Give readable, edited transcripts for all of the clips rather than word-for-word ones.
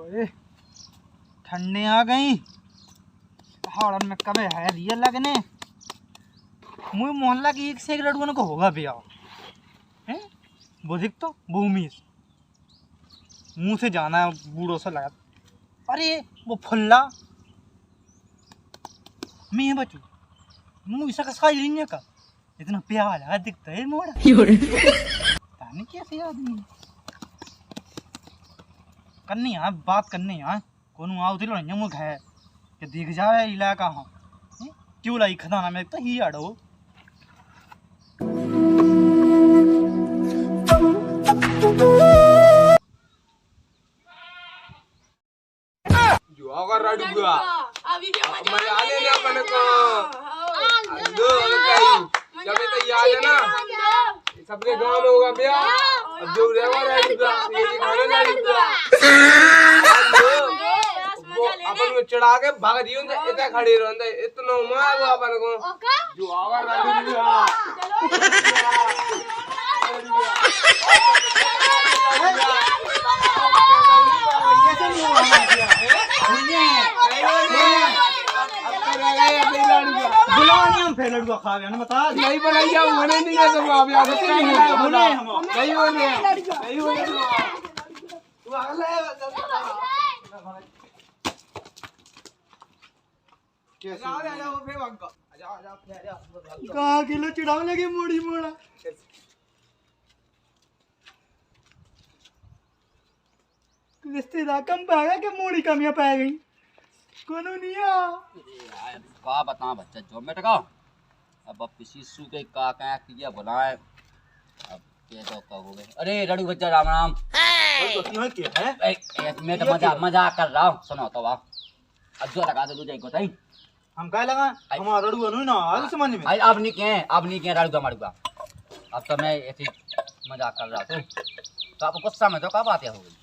ओए ठंडे आ गई हाड़न में कबे है रियल लगने मुझे मोहल्ला की एक से एक लड़ुअन को होगा भैया हैं वो दिख तो भूमि मुंह से जाना है बूढ़ों से लगा अरे वो फुल्ला मैं बचू मुंह ऐसा कसका नहीं का इतना प्यार है दिखता है मोड़ा नहीं कैसे आदमी करनी है बात करनी है कौन आओ दिलो नहीं मुख है कि दिख जाए इलाका हाँ क्यों लाई खदाना में तो ही आड़ो जो अगर रडुआ अभी भी मजा आने ना अपन को दो जब तो याद है ना सबके गांव में होगा ब्याह अब जो रहेगा रडुआ ये खाने रडुआ वो अपन को चढ़ा के भाग दियो इतना खड़े रहंदा इतना मार अपन को जो अगर रडुआ लड़ुआ खा गया ना बता नहीं बनाइए मैंने नहीं है सब आप याद रखिए बोले हम नहीं होने नहीं होने तू अगले कैसे आ वो फिर अंक आजा कहां किलो चिड़ाव लगे मोड़ी मोड़ा रिश्तेदार कम पाएगा कि मोड़ी कमियां पाए गई कोनो नहीं आ का बता बच्चा जो में टका अब किसी सु के का किया बुलाए अब के तो कहोगे अरे रड़ू बच्चा राम राम तो क्या है मैं तो मजाक कर रहा हूं सुनो तो आप अब जो लगा दे तुझे को ताई हम काय लगा हमारा रड़ू अनु ना आज समझ में भाई अब नहीं के रड़ू मारूंगा अब तो मैं ऐसे मजाक कर रहा हूं तो आप गुस्सा में तो का बात हो गई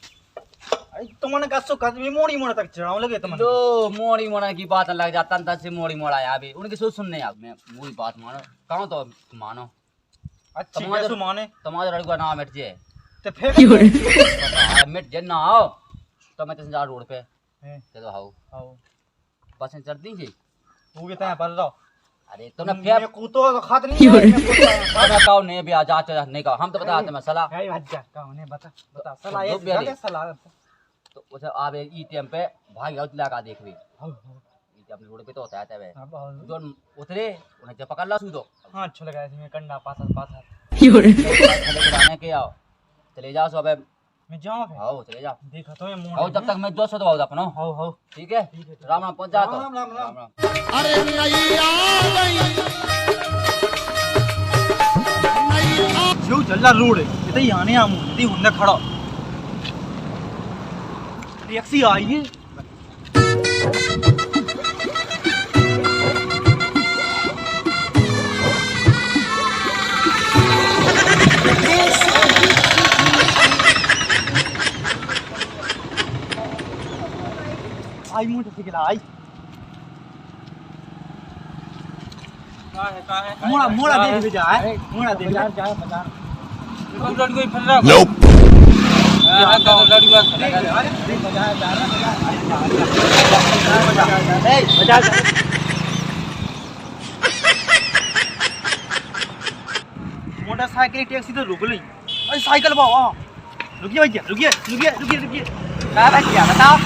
अरे तुमने कसो कदमी मोड़ी मोड़ा तक चढ़ाओ लगे तुमने तो मोड़ी मोड़ा की बात लग जाता तन से मोड़ी मोड़ा है अभी उनकी सोच सुनने आप मैं वही बात मानो कहो तो मानो अच्छी कैसे माने तुम्हारे लड़का नाम मिट जाए तो फिर मिट जाए ना आओ तो मैं जा रोड पे चलो आओ आओ बस चढ़ दी जी वो के तय पर रहो अरे तुमने फिर कूतो खात नहीं है मैं कहो नहीं भी आज नहीं कहो हम तो बताते मैं सलाह है भज्जा कहो ने बता सलाह ये सलाह तो उसे आप ई टाइम पे भाई आउट लगा देख भी अपने रोड पे तो होता है तबे जो उतरे उन्हें जब पकड़ ला सू दो हां अच्छा लगा इसमें कंडा पासा खाने के आओ चले जाओ सब मैं जाऊं फिर आओ चले जाओ देखा तो मैं मुंह आओ जब तक मैं 200 दबाऊं अपनो हो ठीक है राम राम पहुंच जा तो राम अरे नहीं आ गई जो चल्ला रोड है इते आने आमू इते हुंने खड़ा टैक्सी आई है आई मुझे ठीक आई का है मोड़ा देख भी जा है मोड़ा देख जा बाजार तुम लड़ गई फिर रहा नोप हां तो लड़ गया अरे बाजार जा रहा ए बाजार मोटरसाइकिल टैक्सी तो रुक ली अरे साइकिल भाव रुकिए भैया रुकिए क्या भैया बताओ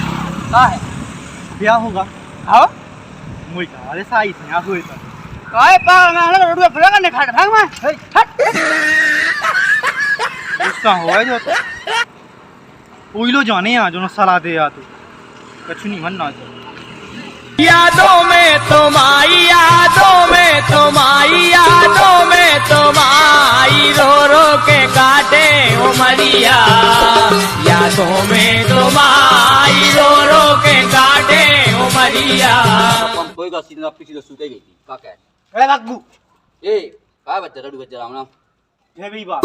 क्या है ब्याह होगा हाँ मुझे कहा अरे साइज में आप हुए तो काय पागल मैं हला रोड पे फुला करने खड़ा भाग मैं हट गुस्सा हुआ जो तो ओइलो जाने आ जो सलाह दे आ तू कुछ नहीं मनना यादों में तुम्हारी रो रो के काटे उमरिया यादों में तुम्हारी रो रो के काटे उमरिया कोई का सीधा पीछे तो सूते गई थी का कह अरे बाबू ए का बच्चा रड़ू बच्चा राम राम ये भी बात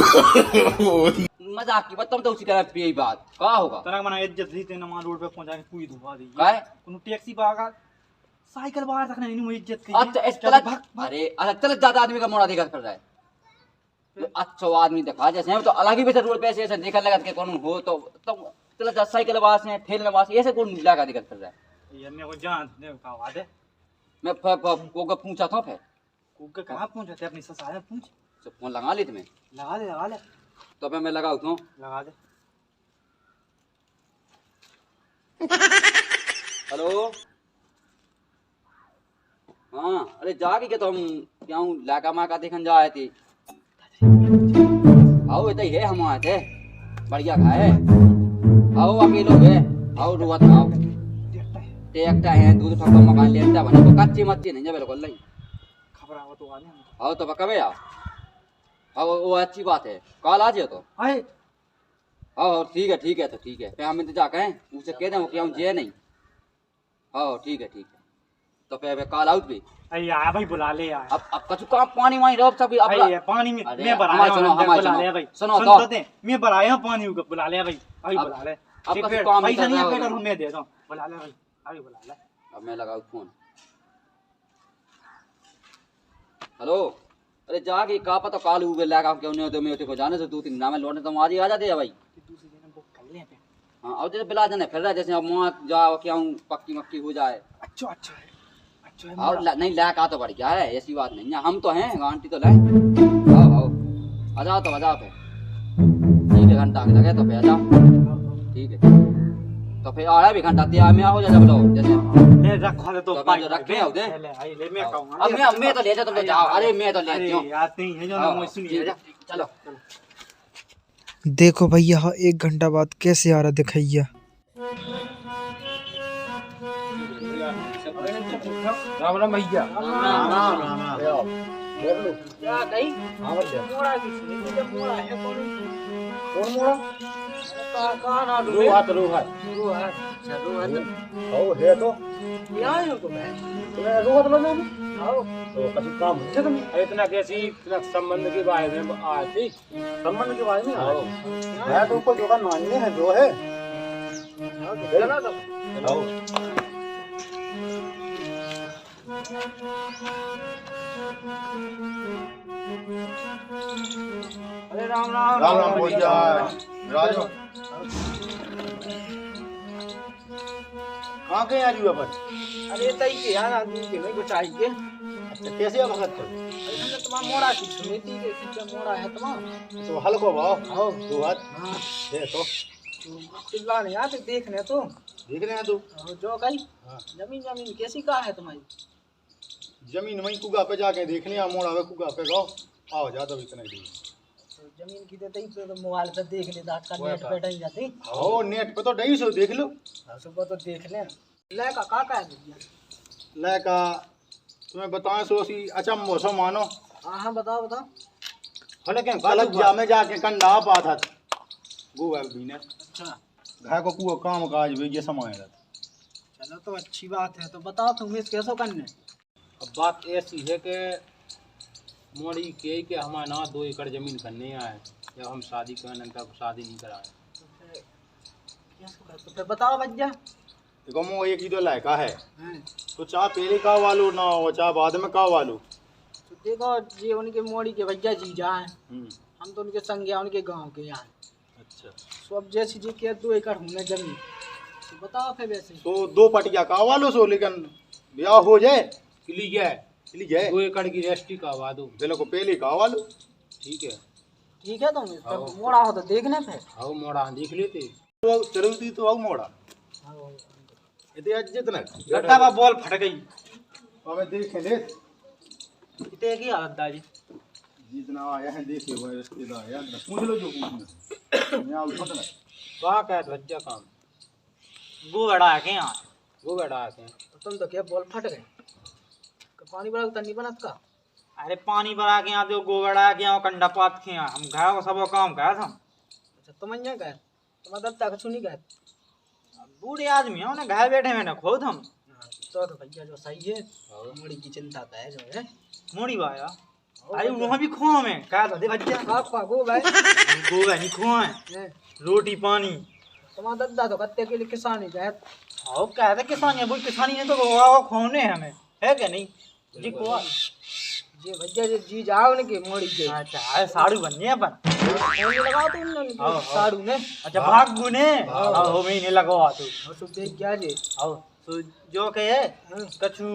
मजाक की बात तुम तो उसी तरह पे यही बात का होगा तना मना इज्जत दी तेने मां रोड पे पहुंचा के पूरी धुआ दी काय कोनो टैक्सी बागा साइकिल बाहर रखना नहीं मुझे इज्जत की अच्छा इस तरह अरे अलग तरह ज्यादा आदमी का मोड़ा देखा कर रहा है तो अच्छा आदमी देखा जैसे हम तो अलग ही वैसे रोड पे ऐसे देखा लगा के कौन हो तो चला 10 साइकिल वास है ठेले वास ऐसे कौन लगा दिक्कत कर रहा है। ये ने को जान ने का बात है। मैं को का पूछा था फिर कुक कहां पहुंचे थे अपनी ससुराल पूछ। तो फोन लगा ले तुम्हें लगा ले तो मैं लगाऊ तो लगा दे। हेलो हाँ अरे जाके क्या तो हम क्या हूँ लाका माका देखन जा आए थे। आओ इतना ही है हम आए थे बढ़िया खाए आओ अकेलो है आओ रुआ था आओ टेकता है दूध ठोका मकान लेता बने तो कच्ची मच्ची नहीं है बिल्कुल नहीं खबर आवा तो आने आओ तो कब आओ आओ वो अच्छी बात है कल आ जाओ तो आए आओ ठीक है तो ठीक है फिर हम इंतजार करें उसे कह दें कि हम जे नहीं आओ ठीक है तो फिर कल आउट भी अरे यार भाई बुला ले यार। अब कछु का पानी वानी रोक सब अब अरे पानी में अरे मैं भराया हूं बुला ले भाई सुनो सुन तो दे मैं भराया पानी को बुला ले भाई अभी बुला ले अब कछु काम पैसा नहीं है पेट्रोल मैं दे दूं बुला ले भाई अभी बुला ले। अब मैं लगाऊं फोन हेलो अरे जाके का पता काल उगे लगा क्यों नहीं तो मैं उसे को जाने से 2-3 नाम लौटने तो आज ही आ जाते हैं भाई। दूसरे दिन बुक कर ले पे हां अब जैसे बिला जाने फिर रहा जैसे अब मुंह जाओ क्या हूं पक्की मक्की हो जाए। अच्छा है और नहीं लगा तो बढ़िया है ऐसी बात नहीं है हम तो हैं गांटी तो लाए आओ आ जाओ तो आ जाओ ठीक है घंटा लगे तो फिर आ जाओ ठीक है तो फिर आ रहा भी घंटा तैयार में आओ जब लो जैसे ले रखवा दे तो भाई रखे हो दे ले आई ले मैं कहूंगा अब मैं तो ले जा तुम तो जाओ अरे मैं तो ले जाऊं याद नहीं है जो मैं सुनिए चलो देखो भैया 1 घंटा बाद कैसे आ रहा दिखैया। राम राम भैया क्या कही मोड़ा की सुनी तो मोड़ा है कौन मोड़ा का ना रोहत आओ है तो यहां हो तो मैं तुम्हें रोहत लगे आओ तो कछु काम है तुम इतना कैसी इतना संबंध के बारे में आए थे संबंध के बारे में आओ मैं तो ऊपर दुकान मानने है जो है चलो तो आओ अरे राम भैया राजो कहाँ गए आज अपन अरे तई के यार आदमी के नहीं कुछ आई के अच्छा कैसे आ भगत अरे तुम्हारा मोड़ा की सुनी थी कि कितना मोड़ा है तुम्हारा तो हल्को भाव आओ दो हाथ हां है तो चिल्ला नहीं आते देखने तो देख रहे हैं तू जो कही जमीन कैसी का है तुम्हारी जमीन वहीं कुगा पे जाके देख लिया मोड़ा वे कुगा पे गाओ आओ जा तो इतना ही तो जमीन की देते ही तो मोबाइल पे देख ले दाट का नेट पे डल जाती ओ नेट पे तो डई सो देख लो सुबह तो देख ले ले का है भैया ले का तुम्हें बताएं सो सी अचंभो सो मानो हां बताओ हले के गलत जा में जाके कंडा पा था गूगल भी ने अच्छा घर को पूरा काम काज भी ये समय रहता चलो तो अच्छी बात है तो बताओ तुम इस कैसे करने। अब बात ऐसी है कि मोड़ी के हमारे ना 2 एकड़ जमीन करने आए जब हम शादी करने तक शादी नहीं कराए तो फिर बताओ भैया देखो मो एक ही तो लायका है तो चाह पहले का वालो ना हो चाह बाद में का वालो तो देखो जी उनके मोड़ी के भैया जी जाए हम तो उनके संग या उनके गांव के यहाँ अच्छा सब जैसी जी के 2 एकड़ होने जमीन तो बताओ फिर वैसे तो 2 पटिया का वालो सो लेकिन ब्याह हो जाए क्लियर 2 एकड़ की रजिस्ट्री करवा दो दिलों को पहले का वालो ठीक है तुम तो मोड़ा हो तो देखने फिर आओ मोड़ा देख लेते तो चलती तो आओ मोड़ा इतने आज जितना गड्ढा का बॉल फट गई हमें देखें ले कितने की हालत दाजी जितना आया है देखे हुए रिश्तेदार यार पूछ लो जो पूछना मैं आऊं फटना वाह क्या भज्जा काम गो गड़ा के यहाँ वो बैठा के तो तुम तो क्या बॉल फट गए पानी भरा तो नहीं बनत का अरे पानी भरा के यहाँ गो गड़ा के यहाँ कंडा पात के यहाँ हम घाव सब काम गए हम। अच्छा तुम यहाँ गए तुम्हारा दत्ता का सुनी गए बूढ़े आदमी है उन्हें घर बैठे मैंने खोद हम तो भैया जो सही है मोड़ी की चिंता तो है जो है मोड़ी बाया अरे वहाँ भी खुआ में क्या था दे बच्चा आपका गो भाई गोगा नहीं खुआ है रोटी पानी तुम्हारा दद्दा तो कत्ते के लिए किसान ही गए और क्या था किसान है वो किसानी ने तो गोगा खोने हमें है क्या नहीं जी कुआ जी भैया जी जाओ उनकी मोड़ी के अच्छा अरे साड़ू बनने अपन लगा तुम साड़ू ने अच्छा भाग गुने आओ महीने लगवा तू तो देख क्या जे आओ तो जो कहे कछु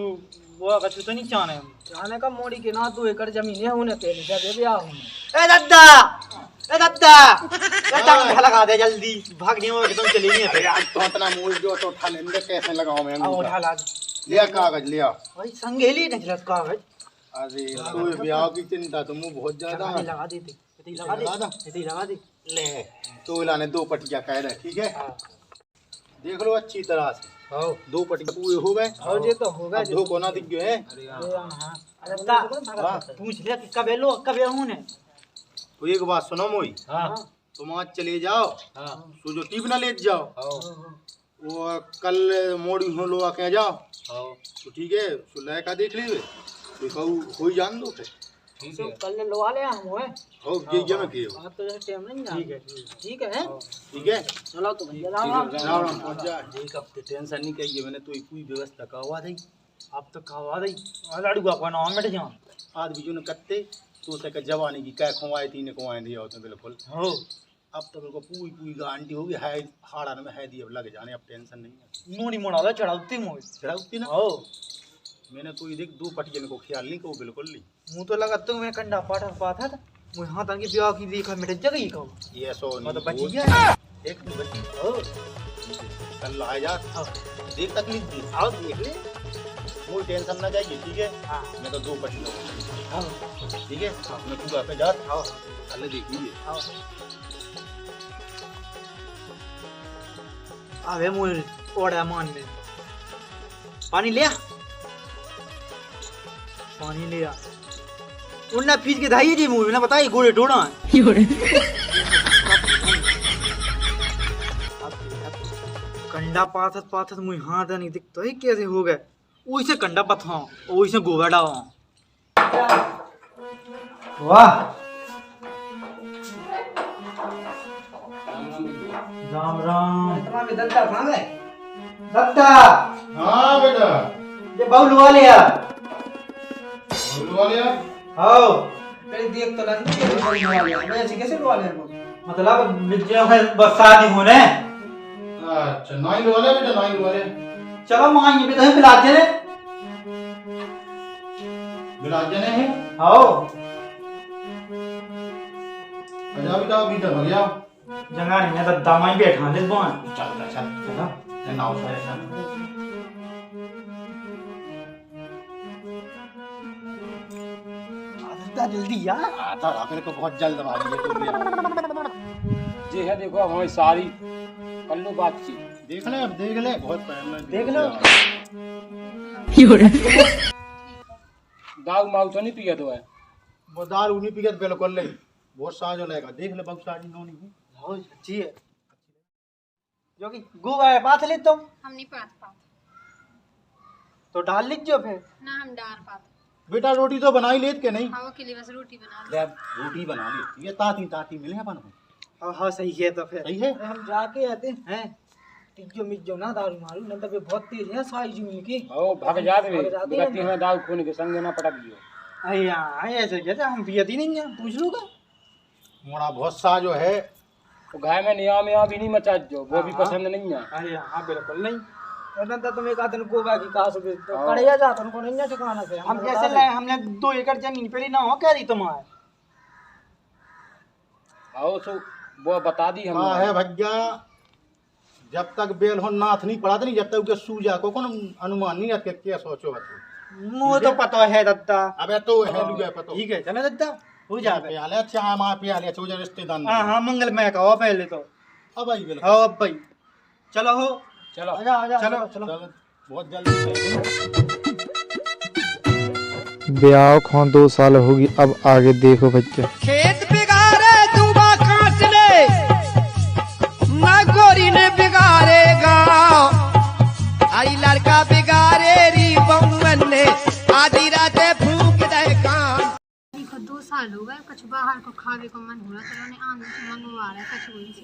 वो कछु तो नहीं चाहने हम जाने का मोड़ी के ना 2 एकड़ जमीन है उन्हें पहले जा दे ब्याह हूं ए दादा ए दादा ए दादा लगा दे जल्दी भागने में एकदम चली गई है यार तो इतना मूल जो तो उठा लेंगे कैसे लगाओ मैं आओ उठा ला लिया कागज लिया भाई संगेली निकलत कागज अरे तू ब्याह की चिंता तुम बहुत ज्यादा है। लगा देते इतनी लगा दे ले तो लाने 2 पटिया कह रहे ठीक है देख लो अच्छी तरह से आओ 2 पटिया पूरे हो गए और ये तो होगा अब 2 कोना दिख गए हैं अरे दादा पूछ लिया कि कब लो कब हूं ने तो एक बात सुनो मोई तुम आज चले जाओ तो जो टीप ना ले जाओ वो कल मोड़ी हो लो आके जाओ तो ठीक है सुलह का देख लीजिए तो कहू हो ही जान दो फिर तो कल लवा ले हम है हो ये में किए बात तो जैसे टाइम नहीं है ठीक है ठीक है चलो तो भैया राम राम पहुंच जा एक हफ्ते टेंशन नहीं कहिए मैंने तो कोई व्यवस्था करवा दी अब तो खवा दई लड़ुआ को नाम मिट जान आज भी जो ने कत्ते तो से जवानी की कै खवाए तीन खवाए दिया होते बिल्कुल हो अब तो बिल्कुल पूरी गारंटी होगी है हाड़ा में है दी अब लग जाने अब टेंशन नहीं है नोनी मोड़ा दा चढ़ाउती मोई चढ़ाती ना हो मैंने तो ये देख 2 पटिया को ख्याल नहीं को बिल्कुल नहीं मुंह तो लगा तो मैं कंडा पाटा पाता था मुझे हाथ आके ब्याह की देखा मिट जगह ही कहूं ये सो मैं तो बच नहीं गया एक तो बच हो कल आ जा देख तकलीफ दी आओ देख ले कोई टेंशन ना जाइए ठीक है हां मैं तो 2 पटिया आओ ठीक है मैं पूरा पे जा आओ कल देख लीजिए आओ आवे मोर ओड़ा मान में पानी लिया पानी लिया उन्ना फीस के धाई जी मुंह ना बताई गोड़े टोड़ा कंडा पाथत पाथत मुझे हाथ नहीं दिखता है कैसे हो गए वैसे कंडा पथा वैसे गोबड़ा वाह राम राम तुम्हारे दद्दा कहां गए दत्ता हां बेटा ये बहु लुआ लिया बोलवा लिया आओ पहले देख तो लानी के लवा लिया मैं ऐसे कैसे लवा लिया मतलब मिर्जियों में बस शादी होने अच्छा नाई लवा लिया बेटा नाई लवा लिया चलो मां ये भी तो बिलाजे ने बिराजने है आओ अजा बेटा अभी तक गया जंगा नहीं है दद्दा माई बैठा ले बोन चल चल चलो ये नाव सारे चल दद्दा जल्दी यार आता रहा मेरे को बहुत जल्दबाजी है तो लिया जी है देखो अब हमारी सारी कर लो बातचीत देख ले अब देख ले बहुत टाइम में देख लो दाग माऊ तो नहीं पिया तो है वो दारू नहीं पियत बिल्कुल नहीं बहुत साजो लेगा देख ले बहुत साजी नोनी है बहुत अच्छी है जो कि गोवा है पाथ ले तुम हम नहीं पात पात तो डाल लीजिए फिर ना हम डार पात बेटा रोटी तो बना ही लेत के नहीं हवा के लिए बस रोटी बना ले अब रोटी बना ले ये ताती ताती मिले अपन को हाँ हाँ सही है तो फिर सही है हम जाके आते हैं तिजो मिजो ना दारू मारू न तबे बहुत तेज है सारी जमीन की ओ भाग जाते वे भाग जाते हैं। गति में दाग खून के संग ना पटक दियो अरे यार ऐसे कैसे हम पियती नहीं है पूछ लूँगा मोड़ा बहुत साजो है तो गाय में निया भी नहीं मचा जो वो भी पसंद नहीं है अरे हाँ बिल्कुल नहीं नंदा तुम एक आदन को बाकी कहा से तो कड़िया जाता उनको नहीं चुकाना से हम कैसे लाए हमने 2 एकड़ जमीन पे ना हो क्या रही तुम्हारे आओ सो वो बता दी हम हाँ है भैया जब तक बेल हो नाथ नहीं पड़ा नहीं जब तक उसके सूजा को कौन अनुमान नहीं रखे क्या सोचो बच्चों मुझे तो पता है दत्ता अबे तो है लुगा पता ठीक है चले दत्ता हो जाए प्याले चाय मां प्याले सूजा रिश्तेदार हाँ हाँ मंगल मैं कहो पहले तो अब आई बिल्कुल हाँ अब भाई चलो हो चलो आजा आजा चलो चल बहुत जल्दी ब्याह को 2 साल होगी अब आगे देखो बच्चे खेत बिगाड़े दूबा काटने ना गोरी ने बिगाड़े गाँव आई लड़का बिगाड़े री बउवन ने आधी रात फूक दे कान देखो 2 साल हो गए कुछ बाहर को खावे को मन हो रहा तो उन्होंने आने से मंगवा रहा है कुछ वहीं से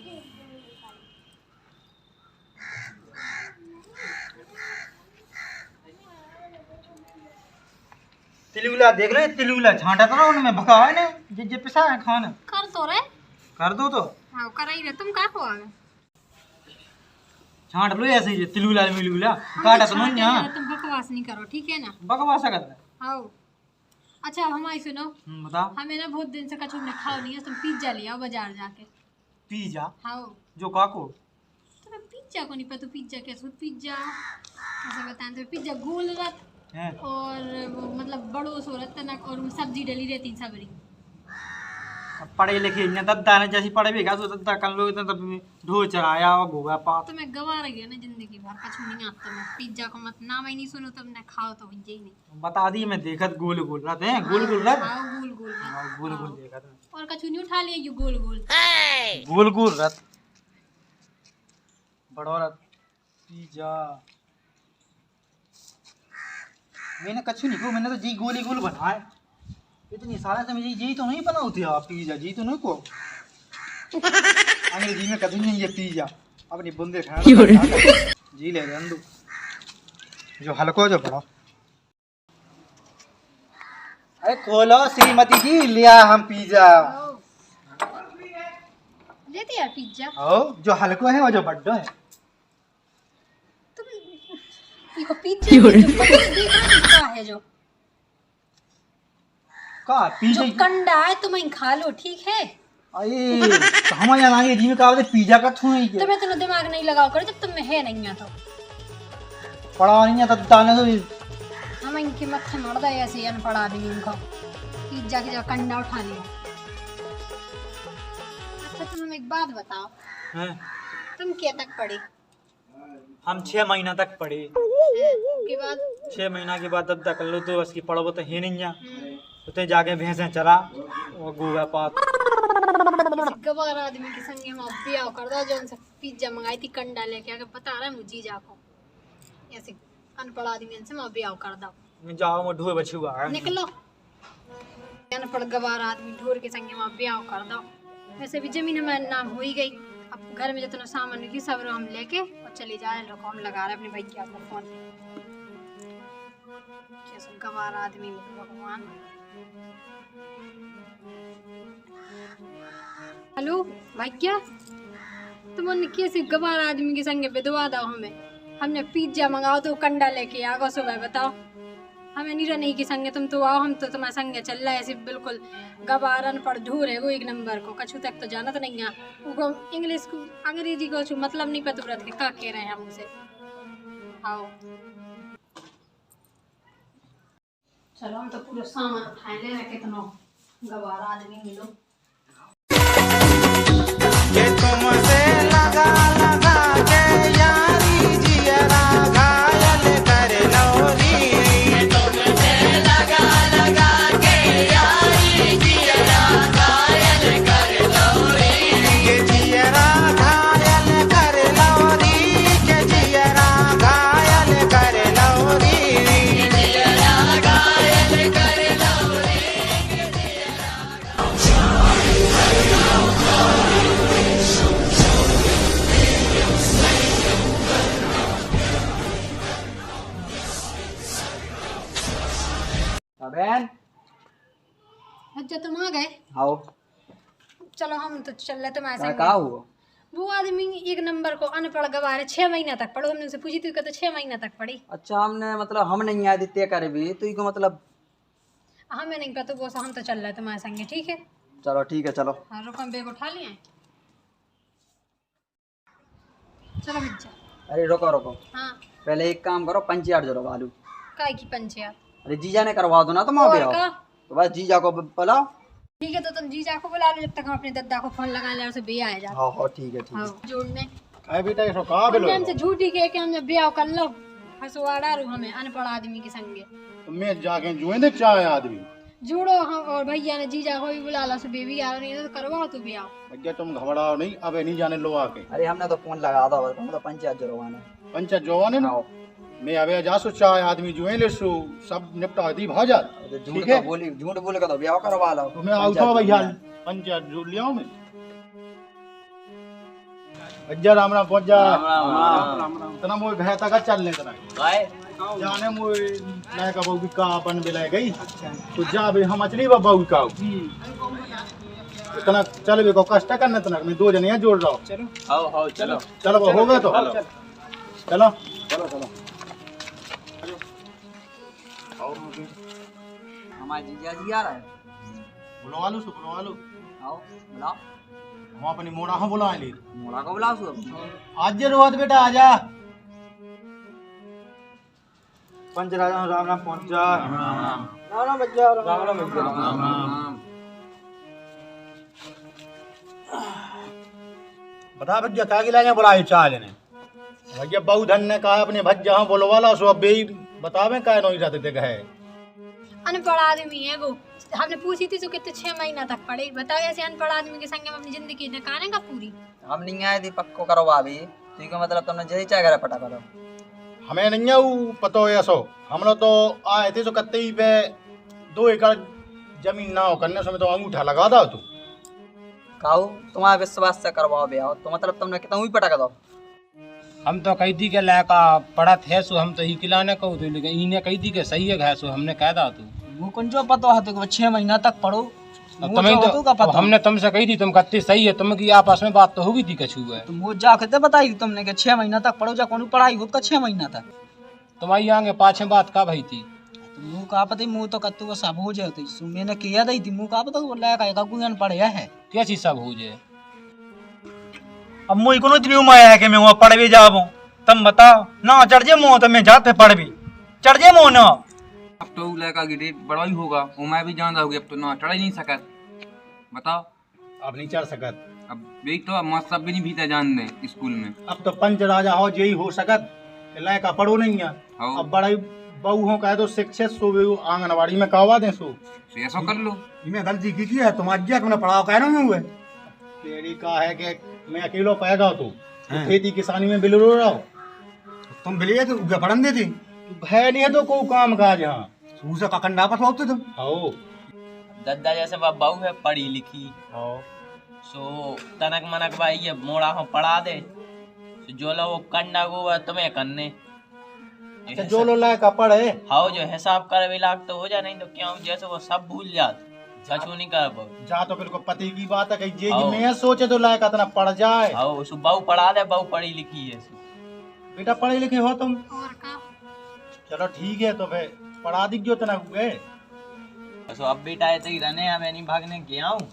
तिलुला देख लो तिलुला छांटा तो ना उनमें भगा है ना जे पिसा है खाना कर तो रहे कर दो तो हाँ करा ही रहे, तुम कहाँ को आ गए? छांट लो ऐसे ही तिलुला मिलुला काटा तो नहीं यहाँ तुम बकवास नहीं करो ठीक है ना? बकवासा कर रहा हाँ अच्छा हमारी सुनो, है बताओ। हमें ना बहुत दिन से कछु ने खाओ नहीं है, तुम पिज्जा ले आओ बाजार जाके। पिज्जा हाँ जो काको तुम्हें पिज्जा को नहीं पता, पिज्जा कैसे पिज्जा ऐसा बताएं तो पिज्जा गोल रहता है और वो मतलब बड़ो सो रहता ना, और उसमें सब्जी डली रहती सबरी। पढ़े लिखे इतने दद्दा ने जैसी पढ़े भी तो दद्दा कर लो इतना तब ढो चढ़ाया और गोगा पात। तो मैं गवा रही है ना जिंदगी भर कछु नहीं आता, मैं पिज्जा को मत नाम ही नहीं सुनो तुमने, खाओ तो ही नहीं। बता दी मैं देखत गोल गोल रहते हैं गोल गोल रहते हाँ गोल गोल हैं गोल गोल देखत और कछु नहीं उठा लिया, यू गोल गोल गोल गोल रहत बड़ा रहत पिज्जा। मैंने कछु नहीं को, मैंने तो जी गोली गोल बनाए इतनी सारा से मुझे जी तो नहीं बनाती आप पिज्जा जी तो नहीं को अंग्रेजी में कभी नहीं ये पिज्जा अपनी बंदे खाना जी ले अंदू जो हल्को जो बड़ा। अरे खोलो श्रीमती जी, लिया हम पिज्जा। लेते यार पिज्जा। ओ जो हल्को है और जो बड्डो है। तुम इको पिज्जा है जो का पिज्जा जो कंडा है तुम ही खा लो ठीक है। अरे तो हमारे यहाँ अंग्रेजी में कहा पिज्जा का छू नहीं तुम्हें तो दिमाग नहीं लगाओ करो जब तुम में है नहीं है तो पढ़ा नहीं है तब दाने तो हम इनके मत्थे मर गए ऐसे अनपढ़ आदमी इनको पिज्जा की जगह कंडा उठा लिया। अच्छा तुम एक बात बताओ, हैं? तुम क्या तक पढ़ी? हम 6 महीना तक पढ़े, के बाद 6 महीना के बाद तब तक लो तो उसकी पढ़ो तो है नहीं उतने जाके भैंसें चरा और गोगा पात गवार आदमी के संग हम ब्याह कर दो जो उनसे पिज्जा मंगाई थी कंडा लेके आके बता रहा है मुझे जाको ऐसे अनपढ़ आदमी से मैं ब्याह कर दो। मैं जाओ मैं ढोए बछुआ है निकलो अनपढ़ गवार आदमी ढोर के संग में ब्याह कर दो। वैसे भी जमीन हमारे नाम हो ही गई, अब घर में जितना सामान की सब हम लेके और चले जाए लोग हम लगा रहे अपने भैया को फोन कैसे गवार आदमी भगवान। हेलो भैया तुमने कैसे गवार आदमी के संग विधवा दो हमें, हमने पिज्जा मंगाओ तो कंडा लेके आ गो सुबह बताओ हमें नीरा नहीं के संगे तुम तो आओ, हम तो तुम्हारे संगे चल रहा है ऐसे बिल्कुल गवारन पर ढूर है वो एक नंबर को कछु तक तो जाना तो नहीं है वो इंग्लिश को अंग्रेजी को मतलब नहीं पता व्रत के का कह रहे हैं हम उसे। आओ चलो हम तो पूरा सामान उठाए ले रखे कितना गवार आदमी मिलो ये तुमसे लगा लगा के यारी जियरा घायल कर लौरी, ये तुमसे लगा लगा के यारी जियरा घायल कर लौरी, के जियरा घायल कर लौरी, के जियरा घायल कर लौरी, के जियरा घायल कर लौरी, के बहन अच्छा तुम आ गए, आओ चलो हम तो चल रहे तुम्हारे संग। क्या हुआ? वो आदमी एक नंबर को अनपढ़ गवार है 6 महीना तक पढ़ो, हमने उनसे पूछी थी तो 6 महीना तक पढ़ी। अच्छा हमने मतलब हम नहीं आए दित्ते करे भी तो इको मतलब हमें नहीं पता वो हम तो चल रहे तुम्हारे संगे ठीक है। चलो ठीक है चलो। हाँ रुको हम बैग उठा लिए चलो भैया। अरे रुको रुको हाँ पहले एक काम करो 5,000 जोड़ो आलू। काय की पंचायत अरे जीजा ने करवा दो ना तुम और आओ का? तो बस जीजा को बुलाओ। ठीक है तो तुम जीजा को बुला लो जब तक हम अपने दद्दा को फोन लगा ले उसे बिया आ जाए। हाँ हाँ ठीक है ठीक है। हाँ जोड़ने काय बेटा ऐसा कहा बेलो हमसे झूठी कह के हमने ब्याह कर लो हंसवाड़ा रू हमें अनपढ़ आदमी के संगे मैं जाके जुए देख चाहे आदमी जोड़ो हम और भैया ने जीजा को भी बुला लो से बेबी आ रही है तो करवाओ तू ब्याह। भैया तुम घबराओ नहीं, अब नहीं जाने लो आके अरे हमने तो फोन लगा दो मतलब 5,000 जोड़वाना है। पंचायत जोवाने ना आओ मैं अबे जा सो चाहे आदमी जुए ले सो सब निपटा दी भाजा तो झूठ ठीक है। तो बोली झूठ बोल के तो ब्याह करवा लो। तो मैं आउटा भैया पंचायत जुड़ लिया मैं भैया राम राम पहुंच जा इतना मोए भय तक चलने तना जाने मोए लाए का बहु का अपन बिलाए गई तो जा बे हम मछली बा बहु का इतना चल भी को कष्ट करने तना मैं 2 जने यहाँ जोड़ रहा हूँ। आओ आओ चलो चलो वो हो गए तो चलो हमारे जीजा जी आ रहा है। बुलवा लो आओ बुलाओ हम अपनी मोड़ा हाँ बुला ली मोड़ा को बुलाओ सो आज जे रोहत बेटा आजा पंच राजा राम राम पहुंच जा। राम बच्चा राम। बता भैया क्या गिलाया बुलाए चाह लेने भैया बहु धन ने कहा अपने भज्जा हाँ बोलो वाला सो अब बे बतावे क्या नहीं रहते थे गए अनपढ़ आदमी है वो। हमने पूछी थी तो कितने 6 महीना तक पढ़े। बताओ ऐसे अनपढ़ आदमी के संग में अपनी जिंदगी नकारे का पूरी। हम नहीं आए थे पक्को करो भाभी ठीक है मतलब तुमने जही चाह कर पटा करो हमें नहीं है वो पता हो ऐसो हम लोग तो आए थे तो कत्ते ही पे 2 एकड़ जमीन ना हो करने समय तो अंगूठा लगा दो तू काऊ तुम्हारे विश्वास से करवाओ ब्याह तो मतलब तुमने कितना ही पटा दो। हम तो कही थी के लायका पढ़ा थे सो हम तो ही किलाने कहू थे लेकिन इन्हें कही थी के सही है सो हमने कह दा तू वो कौन जो पता है तो 6 महीना तक पढ़ो। तुम्हें तो हमने तुमसे कही थी तुम कत्ती सही है तुम की आपस में बात तो होगी थी कछू है तुम वो जाके बताई तुमने कि 6 महीना तक पढ़ो जा कौन पढ़ाई हो 6 महीना तक तुम्हारी आगे पाछे बात का भई थी मुँह का पता मुँह तो कत्तू का सब हो जाए मैंने किया दी थी मुँह का पता लायक गुन पढ़े है कैसी सब हो जाए। अब मुझे को इतनी उम्र है कि मैं वहाँ पढ़ भी जाऊँ तुम बताओ ना चढ़ जे मुँह तो मैं जाते पढ़ भी चढ़ जे मुँह ना अब तो लड़का की डेट बड़ा ही होगा वो मैं भी जानता हूँ अब तो ना चढ़ ही नहीं सकत बताओ अब नहीं चढ़ सकत अब भी तो मस्त सब भी नहीं भीतर जान दे स्कूल में अब तो पंच राजा हो यही हो सकत लायका पढ़ो नहीं है हाँ। अब बड़ा बहू हो कहे तो शिक्षक सो आंगनबाड़ी में कहवा दे सो ऐसा कर लो मैं गलती की है तुम आज तुमने पढ़ाओ कह रहे हुए तेरी का है कि मैं अकेलो पाएगा तो खेती किसानी में बिल रो रहा हो तुम बिलिए तो पढ़न देती है नहीं है तो को काम काज यहाँ उसे का कंडा पर होते तुम आओ दद्दा जैसे बहू है पढ़ी लिखी आओ सो तनक मनक भाई ये मोड़ा हो पढ़ा दे तो जो लोग कंडा गो तुम्हें करने अच्छा जो लो लायक पढ़े हाउ जो हिसाब कर भी लाग तो हो जा नहीं तो क्यों जैसे वो सब भूल जात सचू नहीं कर पाओ जा तो फिर को पति की बात है कि ये मैं सोचे तो लायक इतना पढ़ जाए हाउ सो बहू पढ़ा दे बहू पढ़ी लिखी है बेटा पढ़े लिखे हो तुम और का चलो ठीक है तो फिर पढ़ा दी जो तना हुए सो अब बेटा ऐसे ही रहने हमें नहीं भागने गया हूँ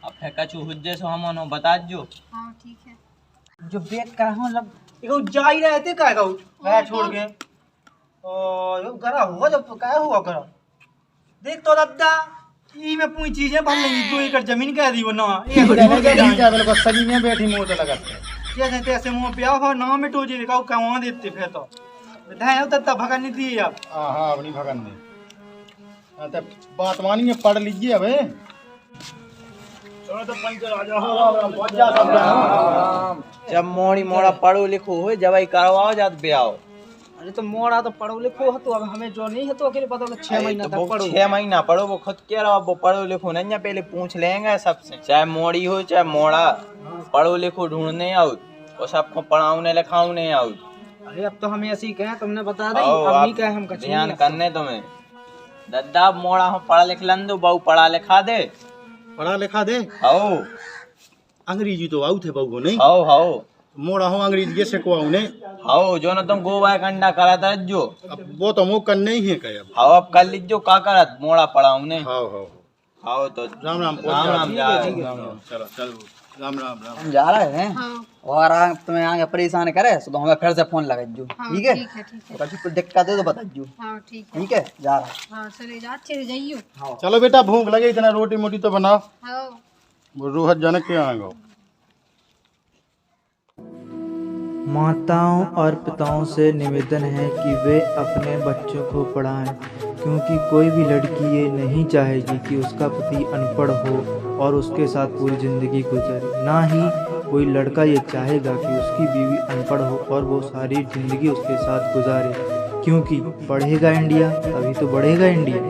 अब फिर कछु हुज्जे सो हम बता जो हाँ ठीक है। जो बेट का मतलब एगो जा ही रहे थे का वह छोड़ के और यो करा हुआ जब क्या हुआ करा देख तो दादा ई में पूरी चीजें भर लेंगी 2 एकड़ जमीन कह दी वो ना बिल्कुल सही में बैठी मुंह तो लगाते जैसे तैसे मुंह पे हो ना मिटो जी का कहाँ देते फिर तो धाय तब भगा नहीं थी अब हाँ अपनी भगन ने तो बात मानिए पढ़ लीजिए अब चलो तो पंच राजा हो जा सब जब मोड़ी मोड़ा पढ़ो लिखो हो जब करवाओ जात ब्याह अरे तो मोड़ा तो पढ़ो लिखो है तो अब हमें जो नहीं है तो अकेले पता 6 महीना तक पढ़ो 6 महीना पढ़ो वो खुद कह रहा वो पढ़ो लिखो नहीं पहले पूछ लेंगे सबसे चाहे मोड़ी हो चाहे मोड़ा पढ़ो लिखो ढूंढने आओ और सबको पढ़ाऊने लिखाऊने आओ। अरे अब तो हमें ऐसे ही कहे तुमने बता दी अब नहीं कहे हम कछ ध्यान करने तुम्हें दद्दा मोड़ा हो पढ़ा लिख लन दो बहू पढ़ा लिखा दे पढ़ा लिखा दे आओ अंग्रेजी तो आऊ थे बहू नहीं आओ आओ मोड़ा हो अंग्रेजी से को ने आओ जो ना तुम गोवा कंडा करा था जो अब वो तो मुँह करने ही है कहे अब आओ अब कर लीजिए का करत मोड़ा पढ़ाऊ ने हाँ हाँ आओ तो राम राम राम राम जा चलो चलो राम राम राम हम जा रहे हैं हाँ और तुम्हें आगे परेशान करे तो हमें फिर से फोन लगा जो हाँ ठीक है ठीक है ठीक है तो कुछ दिक्कत है तो बता जो हाँ ठीक है ठीक है जा रहा हाँ चले जा अच्छे से जाइयो। चलो बेटा भूख लगे इतना रोटी मोटी तो बनाओ हाँ वो रोहत जनक के आएगा माताओं और पिताओं से निवेदन है कि वे अपने बच्चों को पढ़ाएं क्योंकि कोई भी लड़की ये नहीं चाहेगी कि उसका पति अनपढ़ हो और उसके साथ पूरी ज़िंदगी गुजरे। ना ही कोई लड़का ये चाहेगा कि उसकी बीवी अनपढ़ हो और वो सारी ज़िंदगी उसके साथ गुजारे क्योंकि पढ़ेगा इंडिया तभी तो बढ़ेगा इंडिया।